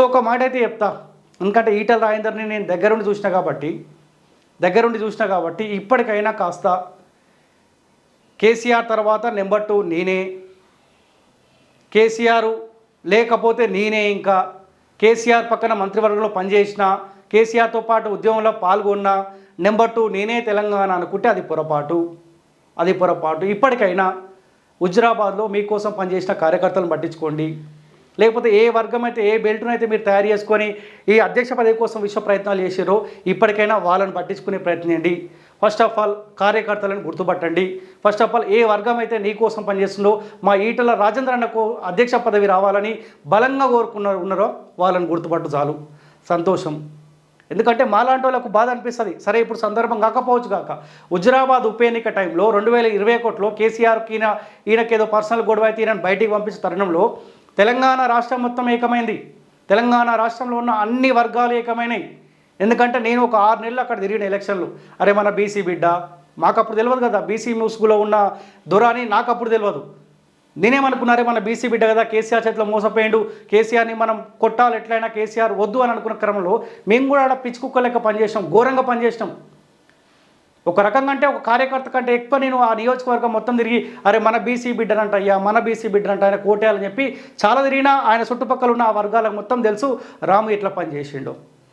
So ఒక మాట అయితే చెప్తా, ఎందుకంటే ఈటల రాజేందర్ని నేను దగ్గరుండి చూసినా కాబట్టి ఇప్పటికైనా కాస్త కేసీఆర్ తర్వాత నెంబర్ 2 నేనే, కేసీఆర్ లేకపోతే నేనే, ఇంకా కేసీఆర్ పక్కన మంత్రివర్గంలో పనిచేసిన, కేసీఆర్తో పాటు ఉద్యమంలో పాల్గొన్న నెంబర్ 2 నేనే తెలంగాణ అనుకుంటే అది పొరపాటు. ఇప్పటికైనా హుజురాబాద్లో మీకోసం పనిచేసిన కార్యకర్తలను పట్టించుకోండి. లేకపోతే ఏ వర్గం అయితే ఏ బెల్ట్ను అయితే మీరు తయారు చేసుకొని ఈ అధ్యక్ష పదవి కోసం విశ్వ ప్రయత్నాలు చేసారో ఇప్పటికైనా వాళ్ళని పట్టించుకునే ప్రయత్నం చేయండి. ఫస్ట్ ఆఫ్ ఆల్ కార్యకర్తలను గుర్తుపట్టండి. ఫస్ట్ ఆఫ్ ఆల్ ఏ వర్గం అయితే నీ కోసం పనిచేస్తుందో, మా ఈటల రాజేందర్ అన్నకు అధ్యక్ష పదవి రావాలని బలంగా ఉన్నారో వాళ్ళని గుర్తుపట్టు చాలు, సంతోషం. ఎందుకంటే మాలాంటి వాళ్ళకు బాధ అనిపిస్తుంది. సరే ఇప్పుడు సందర్భం కాకపోవచ్చు కాక హుజురాబాద్ ఉప ఎన్నిక టైంలో 2021లో కేసీఆర్కి ఈయనకేదో పర్సనల్ గొడవ అయితే ఈయనను బయటికి పంపించే తరుణంలో తెలంగాణ రాష్ట్రం మొత్తం ఏకమైంది. తెలంగాణ రాష్ట్రంలో ఉన్న అన్ని వర్గాలు ఏకమైనవి. ఎందుకంటే నేను ఒక 6 నెలలు అక్కడ తిరిగిన ఎలక్షన్లు. అరే మన బీసీ బిడ్డ, మాకప్పుడు తెలియదు కదా బీసీ ముసుగులో ఉన్న దొర అని, నాకు అప్పుడు తెలియదు. నేనేమనుకున్నారే మన బీసీ బిడ్డ కదా, కేసీఆర్ చేతిలో మోసపోయిండు, కేసీఆర్ని మనం కొట్టాలి ఎట్లయినా, కేసీఆర్ వద్దు అని అనుకున్న క్రమంలో మేము కూడా ఆడ పిచ్చి కుక్క లెక్క పనిచేసినాం, ఘోరంగా పనిచేసినాం. ఒక రకంగా అంటే ఒక కార్యకర్త కంటే ఎక్కువ నేను ఆ నియోజకవర్గం మొత్తం తిరిగి అరే మన బీసీ బిడ్డనంట అయ్యా, మన బీసీ బిడ్డనంట ఆయన కోటేయాలని చెప్పి చాలా తిరిగినా ఆయన చుట్టుపక్కల ఉన్న ఆ వర్గాలకు మొత్తం తెలుసు రాము ఇట్లా పనిచేసిండు.